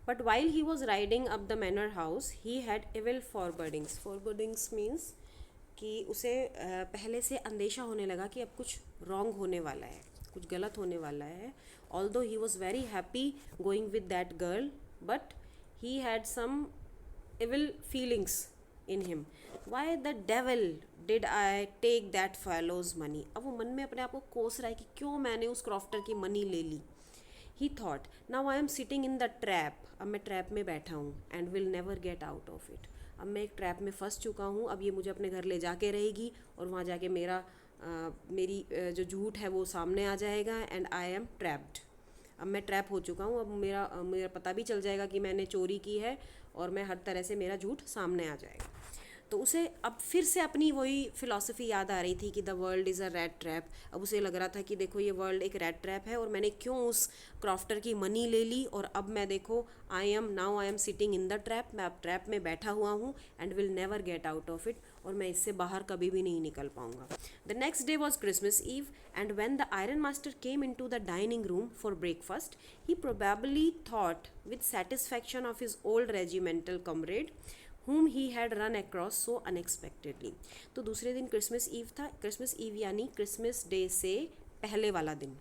But while he was riding up the manor house, he had evil forebodings. Forebodings means कि उसे पहले से अंदेशा होने लगा कि अब कुछ रॉन्ग होने वाला है, कुछ गलत होने वाला है. Although he was very happy going with that girl, but he had some evil feelings in him. Why the devil did I take that fellow's money? अब वो मन में अपने आप को कोस रहा है कि क्यों मैंने उस क्रॉफ्टर की मनी ले ली. He thought, now I am sitting in the trap. अब मैं ट्रैप में बैठा हूँ and will never get out of it. अब मैं एक ट्रैप में फंस चुका हूँ, अब ये मुझे अपने घर ले जाके रहेगी और वहाँ जाके मेरी जो झूठ है वो सामने आ जाएगा एंड आई एम ट्रैप्ड. अब मैं ट्रैप हो चुका हूँ, अब मेरा पता भी चल जाएगा कि मैंने चोरी की है और मैं हर तरह से मेरा झूठ सामने आ जाएगा. तो उसे अब फिर से अपनी वही फिलॉसफी याद आ रही थी कि the world is a rat trap. अब उसे लग रहा था कि देखो ये वर्ल्ड एक रैट ट्रैप है और मैंने क्यों उस क्रॉफ्टर की मनी ले ली और अब मैं देखो I am sitting in the trap. मैं अब ट्रैप में बैठा हुआ हूँ and will never get out of it, और मैं इससे बाहर कभी भी नहीं निकल पाऊंगा. The next day was Christmas Eve and when the iron master came in to the dining room for breakfast he probably thought with satisfaction of his old regimental comrade whom he had run across so unexpectedly. तो दूसरे दिन Christmas Eve था. Christmas Eve यानी Christmas Day से पहले वाला दिन.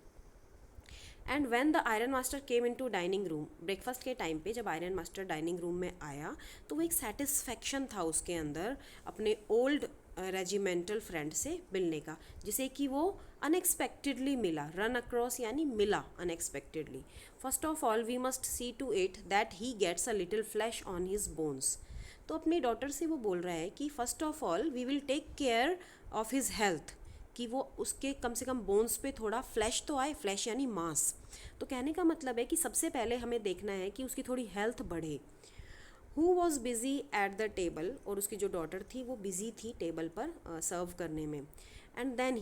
And when the iron master came in to dining room, breakfast के टाइम पे जब आयरन मास्टर डाइनिंग रूम में आया तो वो एक सेटिस्फैक्शन था उसके अंदर अपने ओल्ड रेजिमेंटल फ्रेंड से मिलने का, जिसे कि वो अनएक्सपेक्टेडली मिला. रन अक्रॉस यानी मिला unexpectedly. First of all we must see to it that he gets a little flesh on his bones. तो अपनी डॉटर से वो बोल रहा है कि first of all we will take care of his health, कि वो उसके कम से कम बोन्स पे थोड़ा फ्लैश तो आए. फ्लैश यानी मांस. तो कहने का मतलब है कि सबसे पहले हमें देखना है कि उसकी थोड़ी हेल्थ बढ़े. Who was busy at the table, और उसकी जो डॉटर थी वो बिजी थी टेबल पर सर्व करने में. And then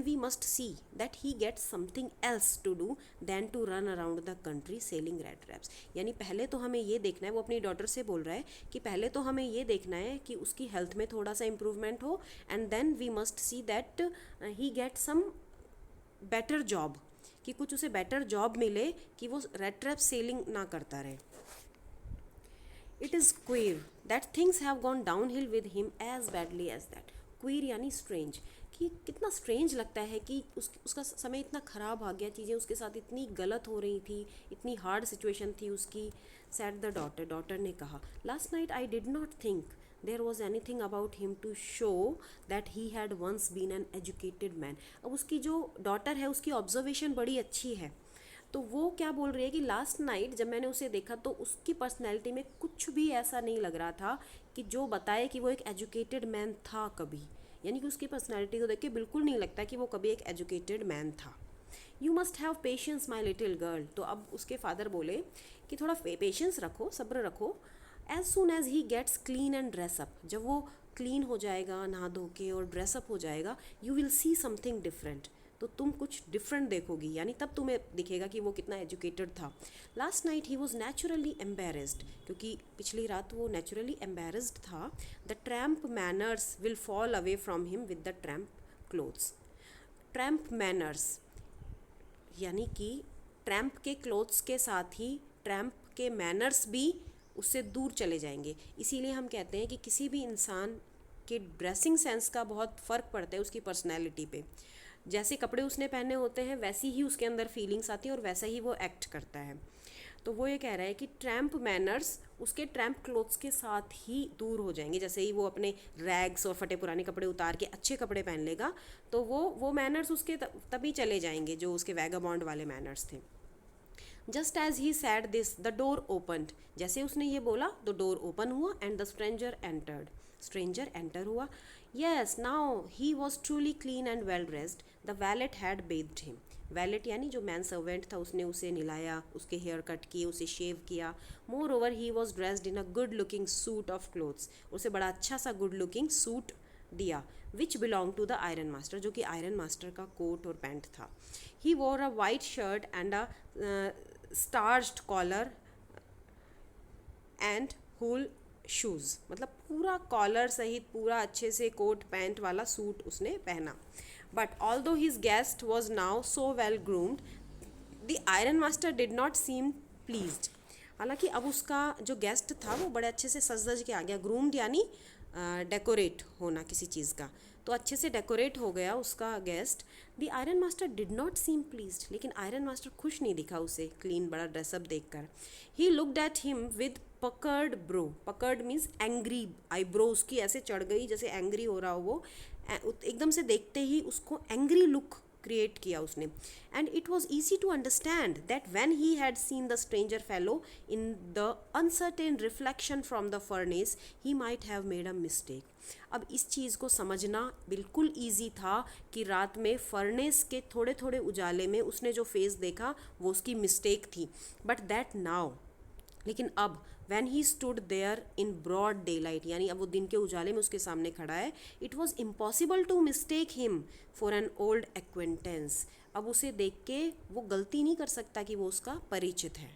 we must see that he gets something else to do than to run around the country selling red wraps. यानी पहले तो हमें ये देखना है, वो अपनी डॉटर से बोल रहा है कि पहले तो हमें ये देखना है कि उसकी हेल्थ में थोड़ा सा इम्प्रूवमेंट हो and then we must see that he get some better job, कि कुछ उसे बेटर जॉब मिले कि वो रेड ट्रैप सेलिंग ना करता रहे. It is queer that things have gone downhill with him as badly as that. Queer यानी स्ट्रेंज, कि कितना स्ट्रेंज लगता है कि उसका समय इतना ख़राब आ गया, चीज़ें उसके साथ इतनी गलत हो रही थी, इतनी हार्ड सिचुएशन थी उसकी. सैड द डॉटर, डॉटर ने कहा, last night I did not think there was anything about him to show that he had once been an educated man. अब उसकी जो डॉटर है उसकी ऑब्जर्वेशन बड़ी अच्छी है. तो वो क्या बोल रही है कि लास्ट नाइट जब मैंने उसे देखा तो उसकी पर्सनैलिटी में कुछ भी ऐसा नहीं लग रहा था कि जो बताए कि वो एक एजुकेटेड मैन था कभी. यानी कि उसकी पर्सनैलिटी को देख के बिल्कुल नहीं लगता कि वो कभी एक एजुकेटेड मैन था. You must have patience my little girl. तो अब उसके फादर बोले कि थोड़ा पेशेंस रखो, सब्र रखो. As soon as he gets clean and dress up, जब वो क्लीन हो जाएगा, नहा धो के और ड्रेसअप हो जाएगा, you will see something different. तो तुम कुछ डिफरेंट देखोगी, यानी तब तुम्हें दिखेगा कि वो कितना एजुकेटेड था. Last night he was naturally embarrassed, क्योंकि पिछली रात वो नेचुरली एम्बेरस्ड था. The tramp manners will fall away from him with the tramp clothes. Tramp manners यानी कि ट्रैम्प के क्लोथ्स के साथ ही ट्रैम्प के मैनर्स भी उससे दूर चले जाएंगे. इसीलिए हम कहते हैं कि किसी भी इंसान के ड्रेसिंग सेंस का बहुत फ़र्क पड़ता है उसकी पर्सनैलिटी पे. जैसे कपड़े उसने पहने होते हैं वैसी ही उसके अंदर फीलिंग्स आती है और वैसा ही वो एक्ट करता है. तो वो ये कह रहा है कि ट्रैम्प मैनर्स उसके ट्रैम्प क्लोथ्स के साथ ही दूर हो जाएंगे. जैसे ही वो अपने रैग्स और फटे पुराने कपड़े उतार के अच्छे कपड़े पहन लेगा तो वो मैनर्स उसके तभी चले जाएंगे जो उसके वैगाबॉन्ड वाले मैनर्स थे. Just as he said this the door opened. जैसे उसने ये बोला तो डोर ओपन हुआ and the stranger entered. Stranger enter हुआ. Yes now he was truly clean and well dressed. The valet had bathed him. Valet यानी जो man servant था उसने उसे नहलाया, उसके हेयर कट किए, उसे शेव किया. Moreover he was dressed in a good looking suit of clothes. उसे बड़ा अच्छा सा गुड लुकिंग सूट दिया which belong to the iron master, जो कि आयरन मास्टर का कोट और पैंट था. He wore a white shirt and a starched collar and whole shoes. मतलब पूरा कॉलर सहित पूरा अच्छे से कोट पैंट वाला सूट उसने पहना. But although his guest was now so well groomed the iron master did not seem pleased. हालांकि अब उसका जो गेस्ट था वो बड़े अच्छे से सज धज के आ गया, ग्रूम्ड यानी डेकोरेट होना किसी चीज़ का, तो अच्छे से डेकोरेट हो गया उसका guest. The iron master did not seem pleased, लेकिन आयरन मास्टर खुश नहीं दिखा उसे क्लीन बड़ा ड्रेसअप देखकर। He looked at him with puckered bro, puckered means angry, eyebrow उसकी ऐसे चढ़ गई जैसे एंग्री हो रहा हो वो, एकदम से देखते ही उसको एंग्री लुक क्रिएट किया उसने। And it was easy to understand that when he had seen the stranger fellow in the uncertain reflection from the furnace he might have made a mistake. अब इस चीज़ को समझना बिल्कुल ईजी था कि रात में फर्नेस के थोड़े थोड़े उजाले में उसने जो फेस देखा वो उसकी मिस्टेक थी, बट दैट नाउ, लेकिन अब when he stood there in broad daylight, यानी अब वो दिन के उजाले में उसके सामने खड़ा है, it was impossible to mistake him for an old acquaintance. अब उसे देख के वो गलती नहीं कर सकता कि वो उसका परिचित है।